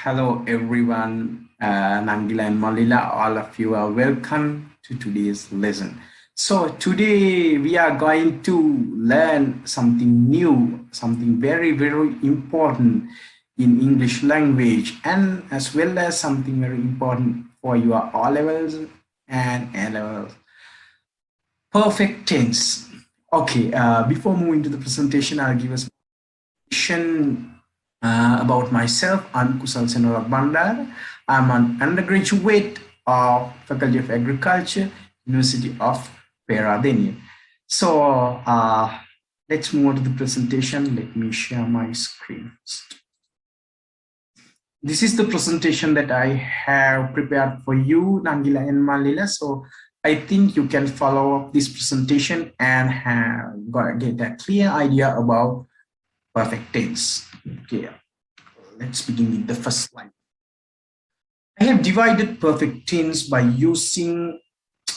Hello everyone, Nangila and Malila, all of you are welcome to today's lesson. So today we are going to learn something new, something very, very important in English language, and as well as something very important for your O levels and A levels. Perfect tense. Okay, before moving to the presentation, I'll give us about myself. I'm Kusal Senarath Bandara. I'm an undergraduate of Faculty of Agriculture, University of Peradeniya. So let's move on to the presentation. Let me share my screen first. This is the presentation that I have prepared for you, Nangila and Malila. So I think you can follow up this presentation and get a clear idea about perfect tense. Okay, let's begin with the first slide. I have divided perfect tense by using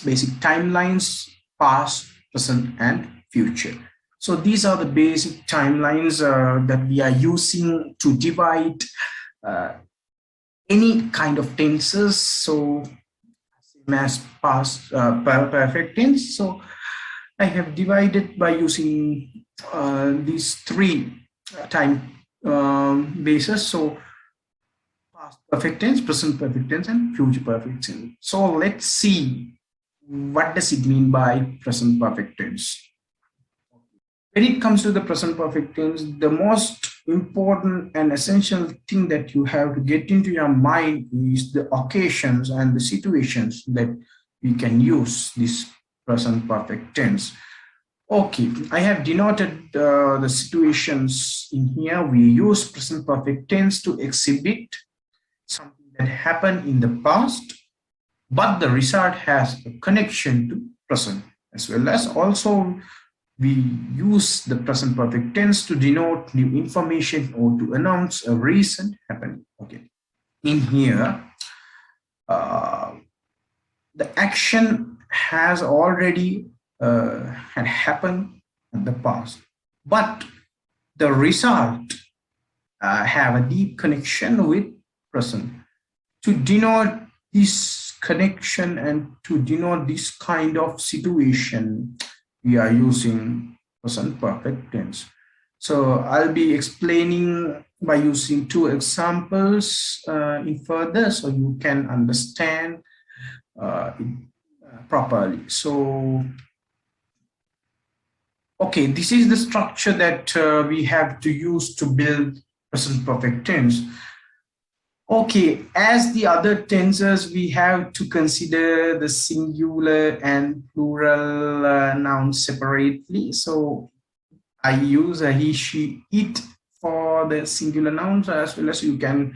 basic timelines, past, present, and future. So these are the basic timelines that we are using to divide any kind of tenses. So same as past perfect tense. So I have divided by using these three time bases. So past perfect tense, present perfect tense, and future perfect tense. So let's see what does it mean by present perfect tense. When it comes to the present perfect tense, the most important and essential thing that you have to get into your mind is the occasions and the situations that we can use this present perfect tense. Okay, I have denoted the situations in here. We use present perfect tense to exhibit something that happened in the past, but the result has a connection to present, as well as also we use the present perfect tense to denote new information or to announce a recent happening. Okay, in here, the action has already had happened in the past, but the result have a deep connection with present. To denote this connection and to denote this kind of situation, we are using present perfect tense. So I'll be explaining by using two examples in further so you can understand it properly. So okay, this is the structure that we have to use to build present perfect tense. Okay, as the other tenses, we have to consider the singular and plural nouns separately. So I use a he, she, it for the singular nouns, as well as you can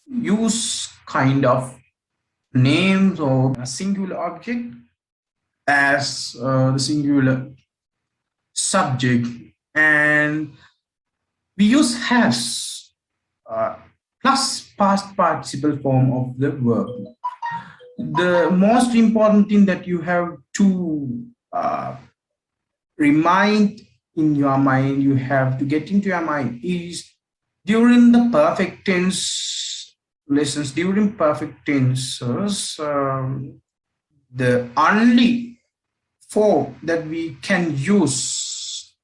use kind of names or a singular object as the singular subject, and we use has plus past participle form of the verb. The most important thing that you have to remind in your mind, you have to get into your mind, is during the perfect tense lessons, during perfect tenses, the only form that we can use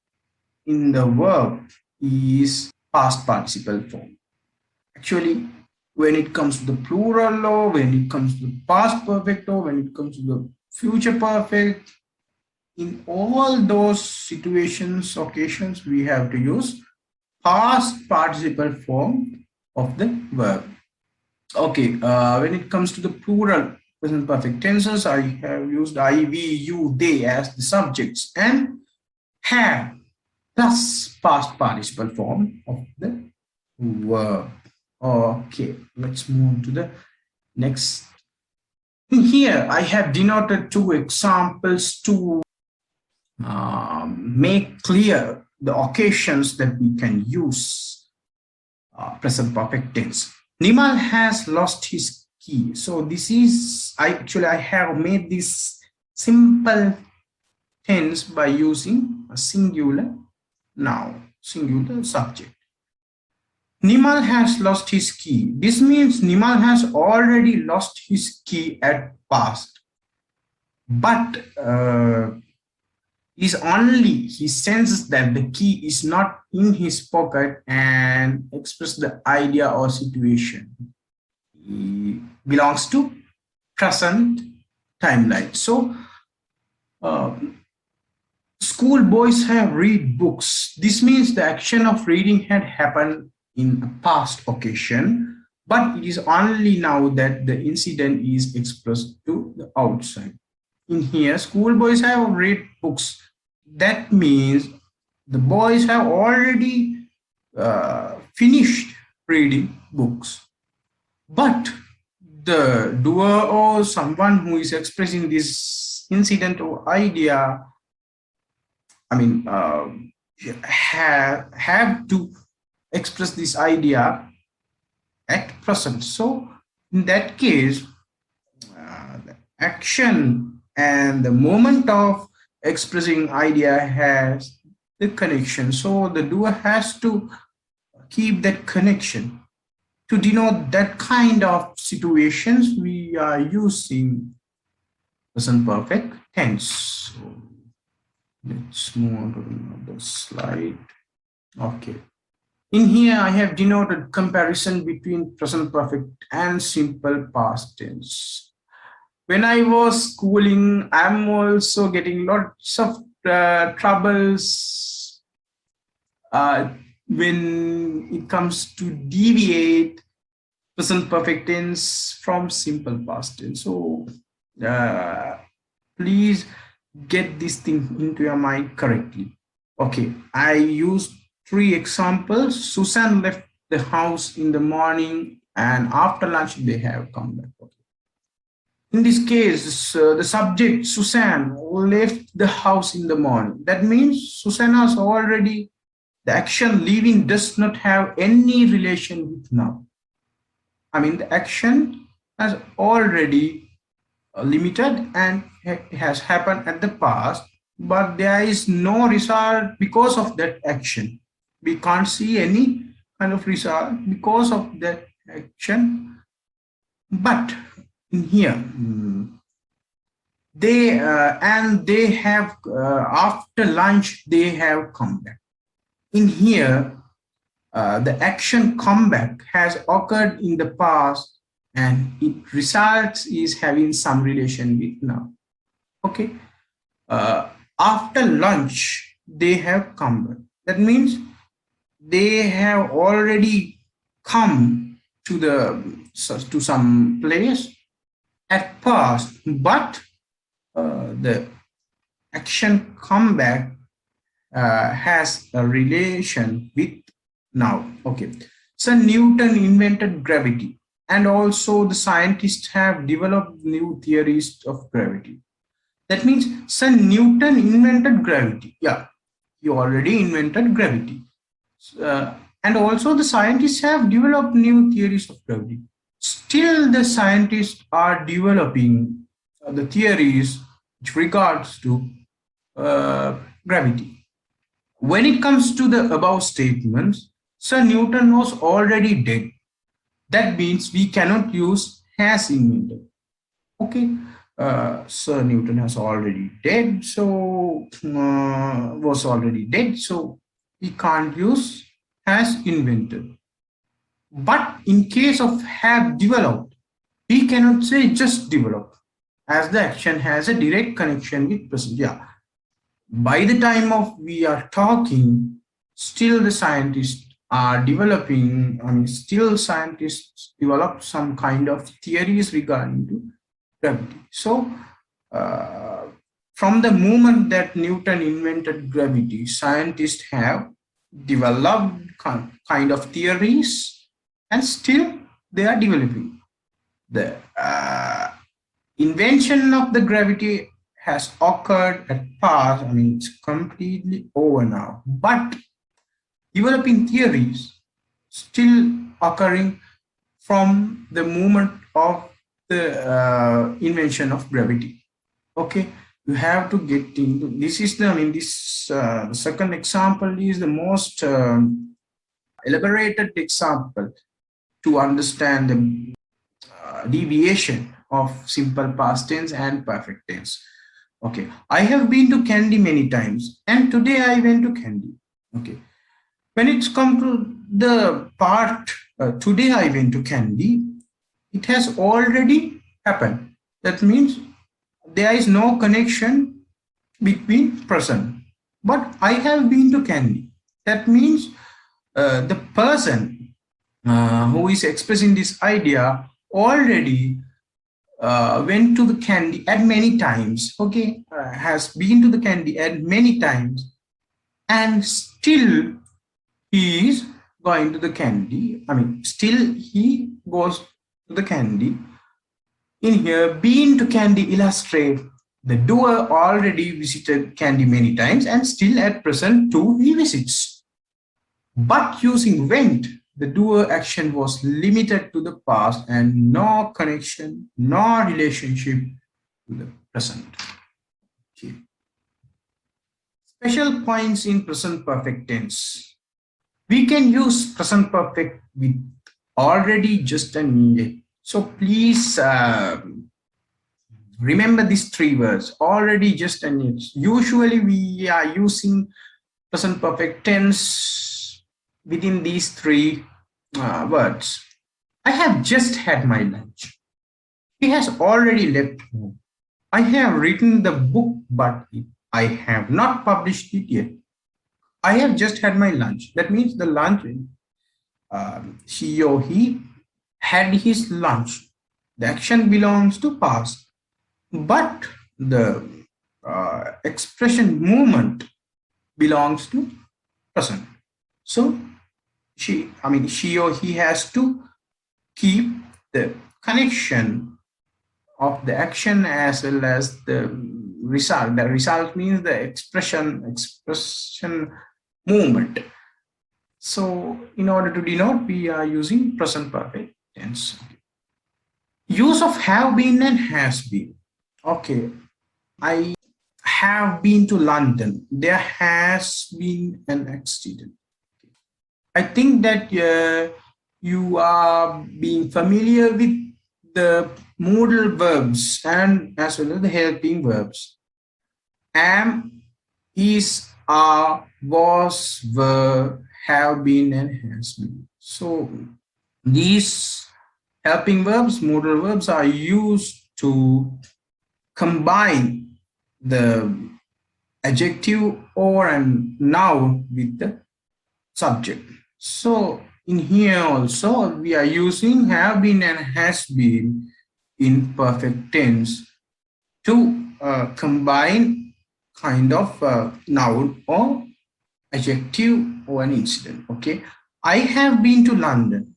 in the verb is past participle form. Actually, when it comes to the plural law, when it comes to the past perfect law, when it comes to the future perfect, in all those situations, occasions, we have to use past participle form of the verb. Okay, when it comes to the plural present perfect tenses, I have used I, we, you, they as the subjects, and have plus past participle form of the verb. Okay, let's move to the next. Here, I have denoted two examples to make clear the occasions that we can use present perfect tense. Nimal has lost his key. So this is, I have made this simple tense by using a singular noun, singular subject. Nimal has lost his key. This means Nimal has already lost his key at past. But he senses that the key is not in his pocket and express the idea or situation. He belongs to present timeline. So school boys have read books. This means the action of reading had happened in a past occasion, but it is only now that the incident is expressed to the outside. In here, school boys have read books. That means the boys have already finished reading books. But the doer or someone who is expressing this incident or idea, have to express this idea at present. So in that case, the action and the moment of expressing idea has the connection. So the doer has to keep that connection. To denote that kind of situations, we are using present perfect tense. So let's move on to another slide. Okay. In here, I have denoted comparison between present perfect and simple past tense. When I was schooling, I'm also getting lots of troubles when it comes to deviate present perfect tense from simple past tense. So please get this thing into your mind correctly. Okay, I used 3 examples. Susan left the house in the morning and after lunch they have come back. Okay. In this case, the subject Susan left the house in the morning. That means Susan has already, the action leaving does not have any relation with now. The action has already limited and has happened at the past, but there is no result because of that action. We can't see any kind of result because of that action. But in here, they have after lunch they have come back. In here, the action comeback has occurred in the past and it results is having some relation with now. Okay. After lunch, they have come back. That means they have already come to some place at past, but the action comeback has a relation with now. Okay. So Newton invented gravity, and also the scientists have developed new theories of gravity. That means Sir Newton invented gravity. Yeah, he already invented gravity. And also the scientists have developed new theories of gravity. Still the scientists are developing the theories with regards to gravity. When it comes to the above statements, Sir Newton was already dead. That means we cannot use has invented. Okay, Sir Newton has already dead, so was already dead, so we can't use has invented. But in case of have developed, we cannot say just developed, as the action has a direct connection with present. Yeah. By the time of we are talking, still the scientists are developing, still scientists develop some kind of theories regarding to gravity. So from the moment that Newton invented gravity, scientists have developed kind of theories and still they are developing. The invention of the gravity has occurred at past, it's completely over now. But developing theories still occurring from the moment of the invention of gravity. Okay, you have to get into this is the the second example is the most elaborated example to understand the deviation of simple past tense and perfect tense. Okay, I have been to Candy many times, and today I went to Candy. Okay, when it's come to the part today I went to Candy, it has already happened. That means there is no connection between present. But I have been to Candy. That means the person who is expressing this idea already went to the Candy at many times. Okay, has been to the Candy at many times, and still he is going to the Candy. I mean, still he goes to the Candy. In here, been to Candy illustrate the doer already visited Candy many times and still at present too he visits. But using went, the doer action was limited to the past and no connection, no relationship to the present. Okay. Special points in present perfect tense. We can use present perfect with already, just, and needed. So please remember these three words: already, just, and needed. Usually we are using present perfect tense within these three words. I have just had my lunch. He has already left home. I have written the book, but I have not published it yet. I have just had my lunch. That means the lunch, she or he had his lunch. The action belongs to past, but the expression movement belongs to present. So she or he has to keep the connection of the action as well as the result. The result means the expression movement. So in order to denote, we are using present perfect tense. Use of have been and has been. Okay, I have been to London. There has been an accident. I think that you are being familiar with the modal verbs and as well as the helping verbs. Am, is, are, was, were, have been, and has been. So these helping verbs, modal verbs, are used to combine the adjective or a noun with the subject. So in here also we are using have been and has been in perfect tense to combine kind of noun or adjective or an incident. Okay, I have been to London.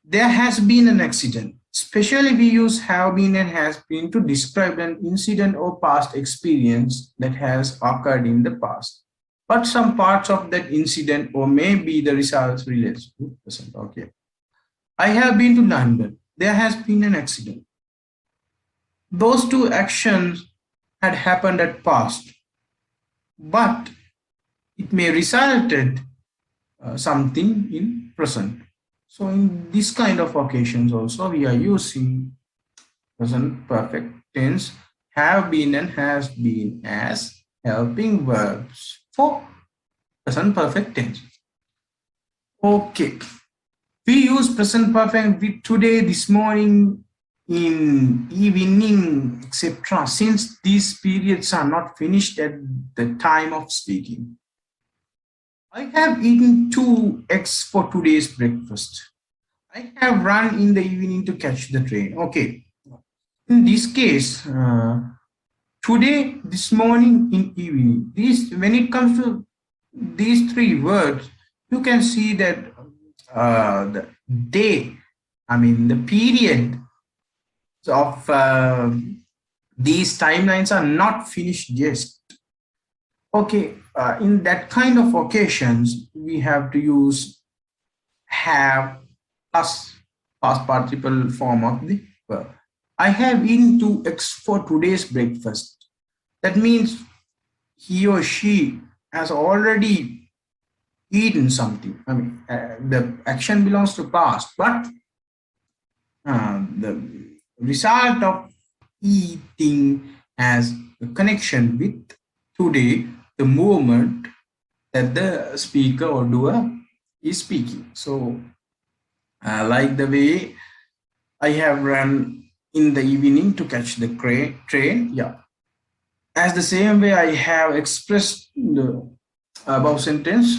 There has been an accident. Especially we use have been and has been to describe an incident or past experience that has occurred in the past. But some parts of that incident or maybe the results related to present. Okay, I have been to London. There has been an accident. Those two actions had happened at past, but it may resulted something in present. So in this kind of occasions also we are using present perfect tense, have been and has been as helping verbs for present perfect tense. Okay, we use present perfect with today, this morning, in evening, etc. since these periods are not finished at the time of speaking. I have eaten 2 eggs for today's breakfast. I have run in the evening to catch the train. Okay, in this case, today, this morning, in evening. When it comes to these three words, you can see that the day, the period of these timelines are not finished yet. Okay, in that kind of occasions, we have to use have plus past participle form of the verb. I have eaten 2 eggs for today's breakfast. That means he or she has already eaten something. I mean, the action belongs to past, but the result of eating has a connection with today, the moment that the speaker or doer is speaking. So, like the way I have run in the evening to catch the train, yeah. As the same way I have expressed the above sentence,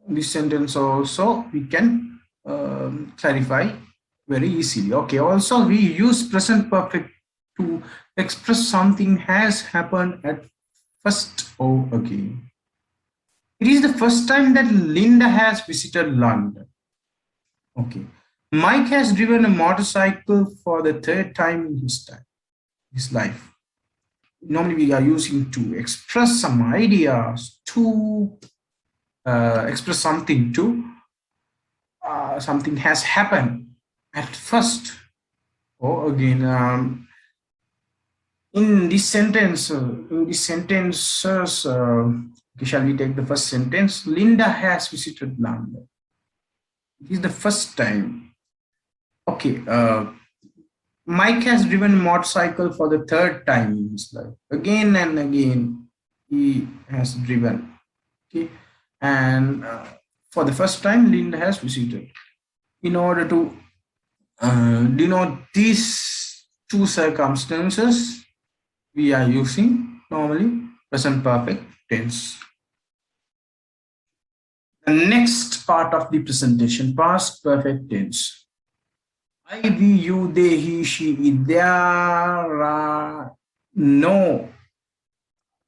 this sentence also we can clarify very easily. Okay, also we use present perfect to express something has happened at first or again. It is the first time that Linda has visited London. Okay. Mike has driven a motorcycle for the third time in his life. Normally we are using to express some ideas, to express something, to something has happened at first or again. In this sentence, in this sentences, shall we take the first sentence? Linda has visited London. It is the first time. Okay. Mike has driven a motorcycle for the third time in his life. Again and again, he has driven. Okay. And for the first time, Linda has visited. In order to denote these two circumstances, we are using normally present perfect tense. The next part of the presentation, past perfect tense. I, we, you, they, he, she, it.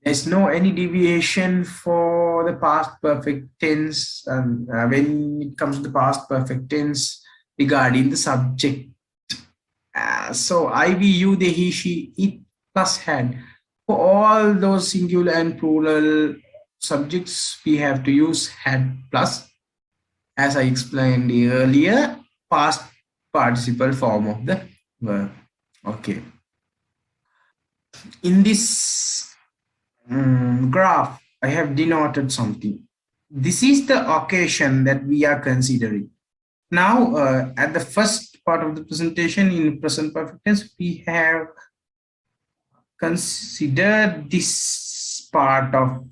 There's no any deviation for the past perfect tense, and when it comes to the past perfect tense regarding the subject. So I, we, you, they, he, she, it plus had. For all those singular and plural subjects, we have to use had plus, as I explained earlier, past participle form of the verb. Okay. In this graph, I have denoted something. This is the occasion that we are considering. Now, at the first part of the presentation in present perfect tense, we have considered this part of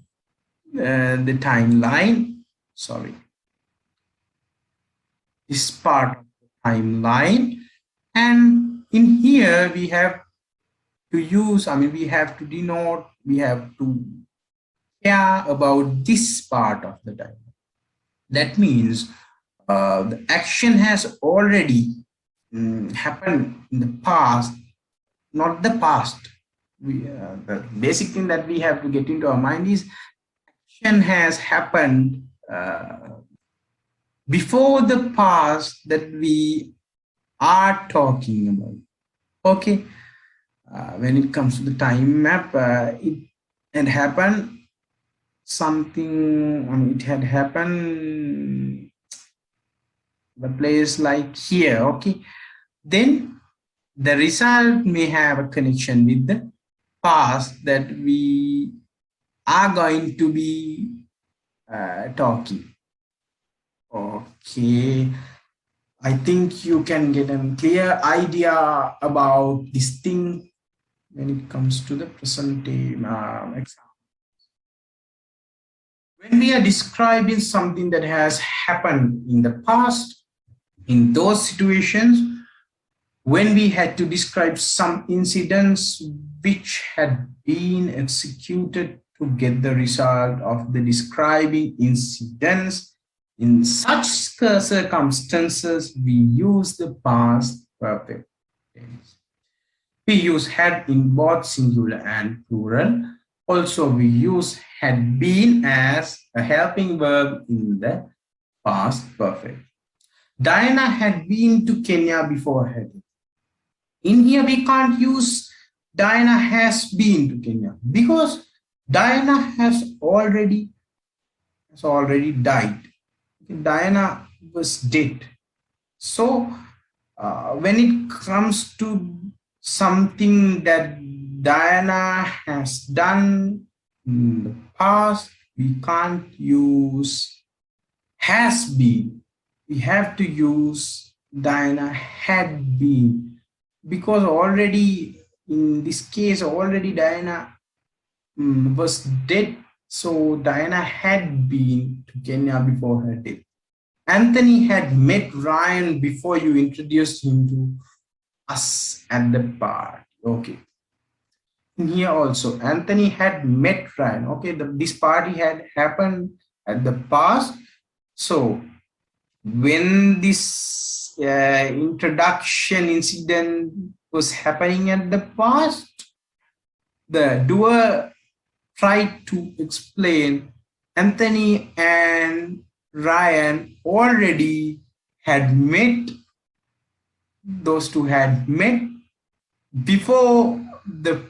the timeline. Sorry. This part of the timeline. And in here, we have to use, we have to denote, we have to care about this part of the time. That means the action has already happened in the past, not the past. The basic thing that we have to get into our mind is action has happened before the past that we are talking about. Okay. When it comes to the time map, it had happened something, it had happened the place like here. Okay. Then the result may have a connection with the past that we are going to be talking. Okay. I think you can get a clear idea about this thing when it comes to the present example. When we are describing something that has happened in the past, in those situations, when we had to describe some incidents which had been executed to get the result of the describing incidents, in such circumstances, we use the past perfect tense. We use had in both singular and plural. Also, we use had been as a helping verb in the past perfect. Diana had been to Kenya before heading. In here, we can't use Diana has been to Kenya because Diana has already died. Diana was dead. So, when it comes to something that Diana has done in the past, we can't use has been, we have to use Diana had been, because already in this case already Diana was dead. So Diana had been to Kenya before her death. Anthony had met Ryan before you introduced him to us at the bar. Okay. Here also, Anthony had met Ryan. Okay, this party had happened at the past. So when this introduction incident was happening at the past, the doer tried to explain Anthony and Ryan already had met, those two had met before the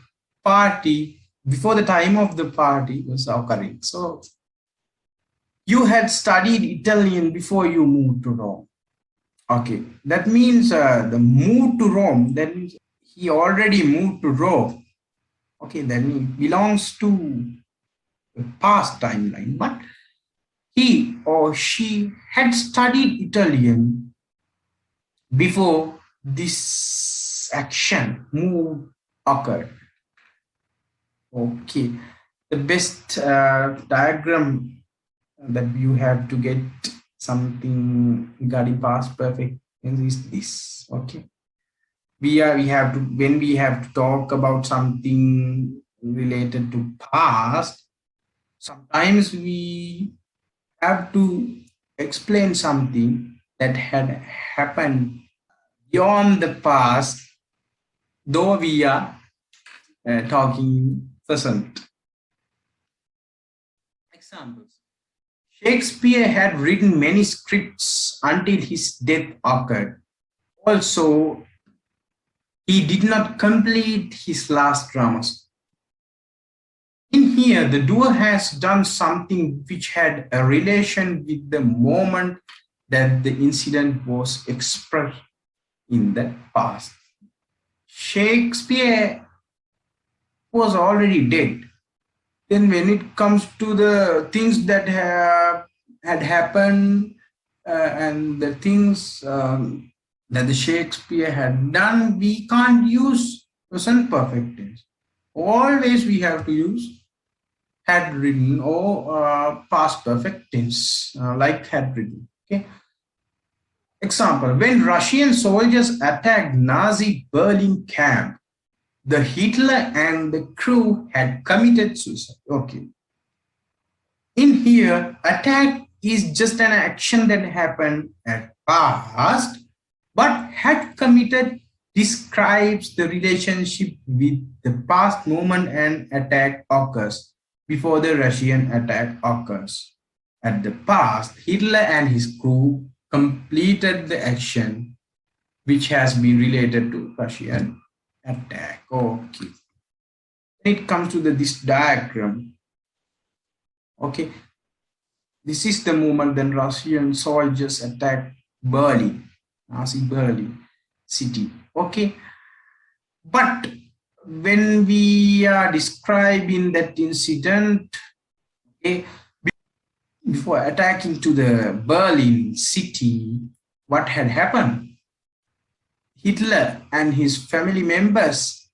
party, before the time of the party was occurring. So you had studied Italian before you moved to Rome. Okay, that means the move to Rome, that means he already moved to Rome. Okay, that means belongs to the past timeline, but he or she had studied Italian before this action, move occurred. Okay, the best diagram that you have to get something regarding past perfect tense is this. Okay, we have to, when we have to talk about something related to past, sometimes we have to explain something that had happened beyond the past, though we are talking present. Examples. Shakespeare had written many scripts until his death occurred. Also, he did not complete his last dramas. In here, the doer has done something which had a relation with the moment that the incident was expressed in the past. Shakespeare was already dead. Then when it comes to the things that had happened and the things that the Shakespeare had done, we can't use present perfect tense. Always we have to use had written or past perfect tense, like had written. Okay. Example, when Russian soldiers attacked Nazi Berlin camp, the Hitler and the crew had committed suicide. Okay. In here, attack is just an action that happened at past, but had committed describes the relationship with the past moment an attack occurs before the Russian attack occurs. At the past, Hitler and his crew completed the action which has been related to Russian attack. Okay. When it comes to this diagram, okay, this is the moment then Russian soldiers attacked Berlin, Nazi Berlin city. Okay, but when we are describing that incident, okay, before attacking to the Berlin city, what had happened? Hitler and his family members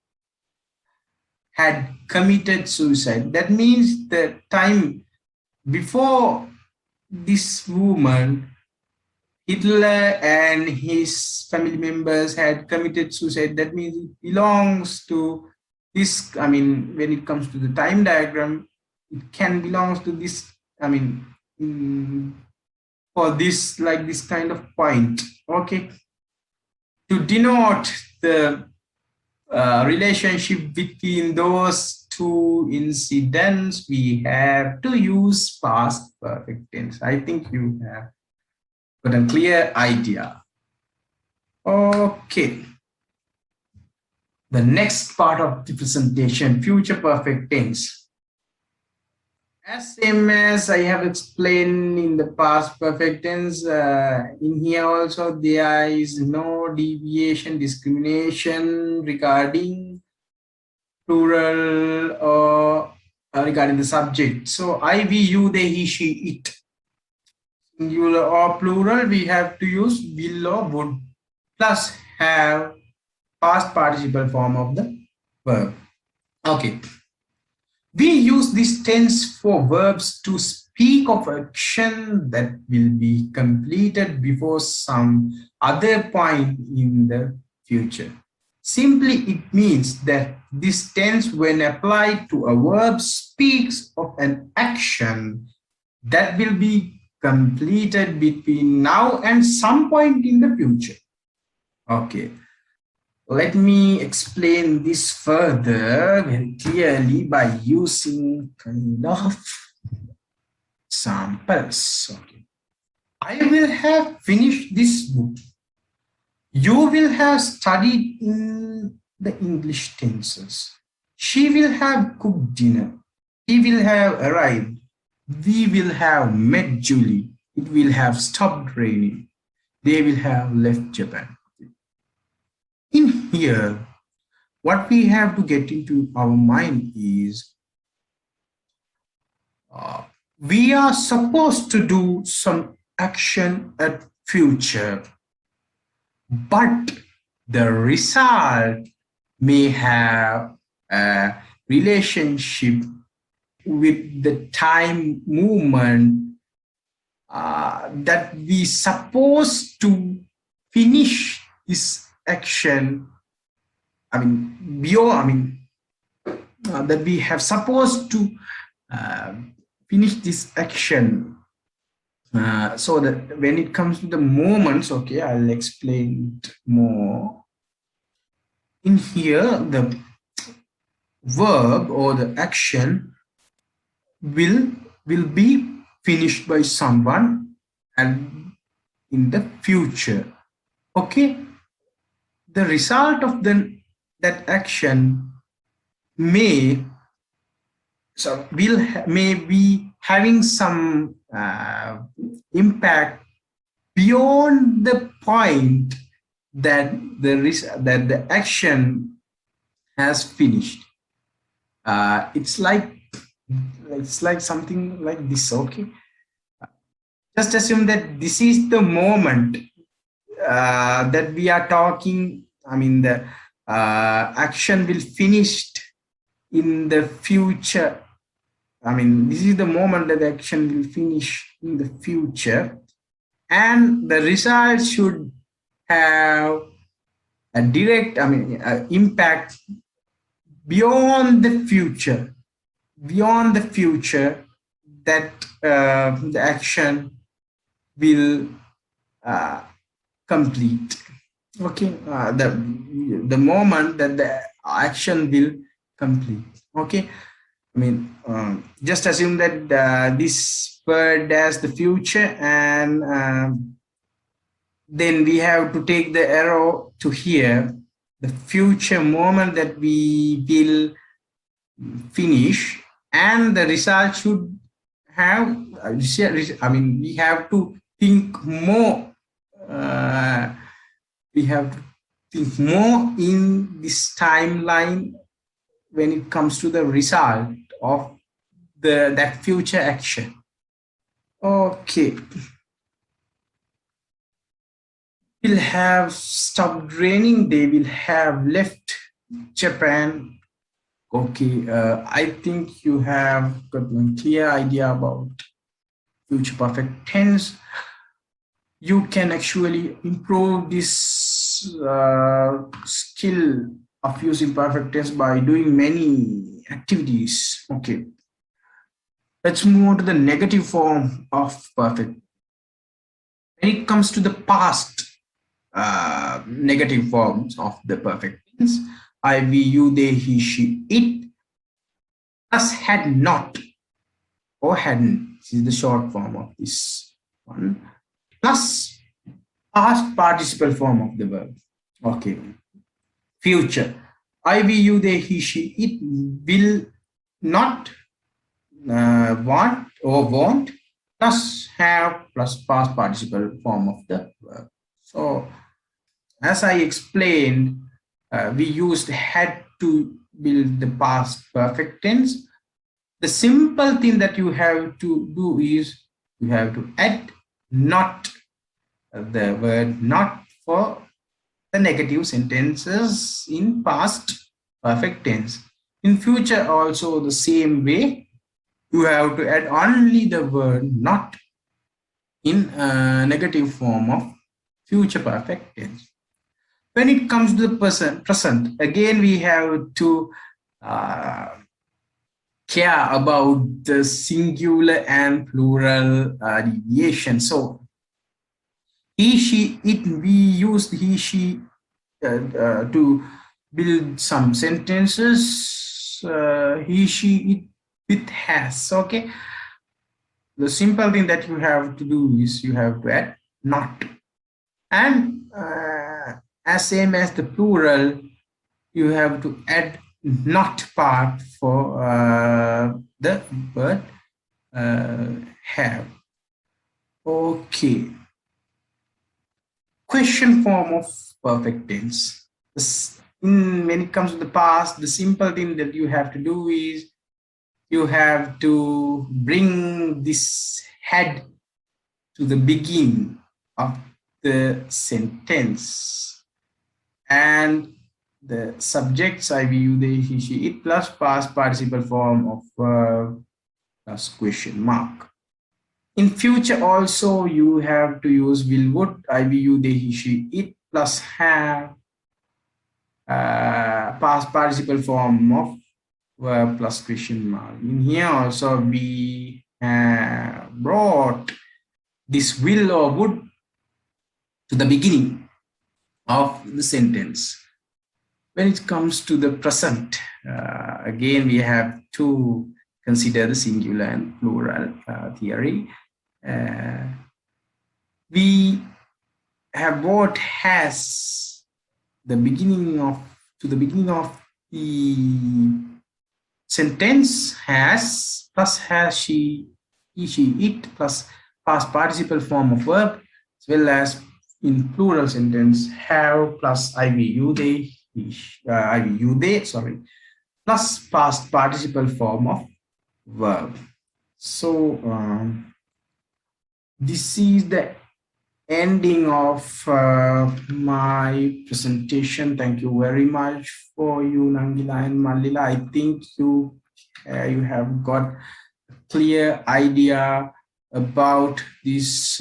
had committed suicide. That means the time before this woman, Hitler and his family members had committed suicide. That means it belongs to this, I mean, when it comes to the time diagram, it can belong to this, I mean, for this, like this kind of point. Okay. To denote the relationship between those two incidents, we have to use past perfect tense. I think you have got a clear idea. Okay. The next part of the presentation, future perfect tense. As same as I have explained in the past perfect tense, in here also there is no deviation, discrimination regarding plural or regarding the subject. So I, we, you, they, he, she, it. singular or plural, we have to use will or would plus have past participle form of the verb. Okay. We use this tense for verbs to speak of action that will be completed before some other point in the future. Simply, it means that this tense, when applied to a verb, speaks of an action that will be completed between now and some point in the future. Okay. Let me explain this further very clearly by using kind of samples. Okay. I will have finished this book. You will have studied in the English tenses. She will have cooked dinner. He will have arrived. We will have met Julie. It will have stopped raining. They will have left Japan. In here, what we have to get into our mind is we are supposed to do some action at future, but the result may have a relationship with the time movement that we supposed to finish this action. That we have supposed to finish this action. So that when it comes to the moments, okay, I'll explain it more. In here, the verb or the action will be finished by someone and in the future. Okay, the result of that action may be having some impact beyond the point that the action has finished. It's like something like this. Okay, just assume that this is the moment that we are talking. The action will finish in the future. This is the moment that the action will finish in the future, and the result should have a direct impact beyond the future that the action will complete. Okay, the moment that the action will complete. Okay, just assume that this word as the future, and then we have to take the arrow to here, the future moment that we will finish, and the result should have, we have to think more. We have to think more in this timeline when it comes to the result of that future action. Okay. Will have stopped raining. They will have left Japan. Okay, I think you have got a clear idea about future perfect tense. You can actually improve this skill of using perfect tense by doing many activities. Okay, let's move on to the negative form of perfect. When it comes to the past negative forms of the perfect tense, I, we, you, they, he, she, it, plus had not or hadn't. This is the short form of this one. Plus past participle form of the verb. Okay. Future. I, we, you, they, he, she, it will not want or won't, plus have, plus past participle form of the verb. So, as I explained, we used had to build the past perfect tense. The simple thing that you have to do is you have to add not, the word not for the negative sentences in past perfect tense. In future also the same way, you have to add only the word not in negative form of future perfect tense. When it comes to the present, again we have to uh, care about the singular and plural deviation. So he, she, it, we use he, she to build some sentences. He, she, it, with has. Okay. The simple thing that you have to do is you have to add not. And as same as the plural, you have to add not part for the word have. Okay. Question form of perfect tense. When it comes to the past, the simple thing that you have to do is you have to bring this had to the beginning of the sentence, and the subjects I, we, you, they, he, she, it plus past participle form of plus question mark. In future also you have to use will, would, I, we, you, they, he, she, it plus have past participle form of verb plus question mark. In here also we brought this will or would to the beginning of the sentence. When it comes to the present, again we have to consider the singular and plural theory. We have brought has the beginning of to the beginning of the sentence, has plus has, she, he, she, it plus past participle form of verb, as well as in plural sentence have plus I, we, you, they, I, we, you, they, sorry, plus past participle form of verb. So this is the ending of my presentation. Thank you very much for you, Nangila and Malila. I think you have got a clear idea about this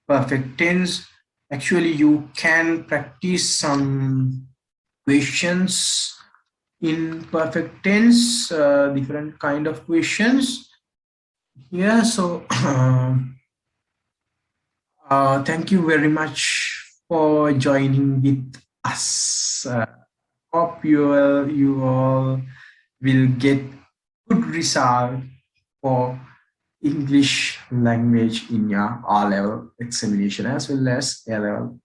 perfect tense. Actually, you can practice some questions in perfect tense, different kind of questions. Yeah, so thank you very much for joining with us. Hope you all will get good result for English language in your R-level examination as well as A-level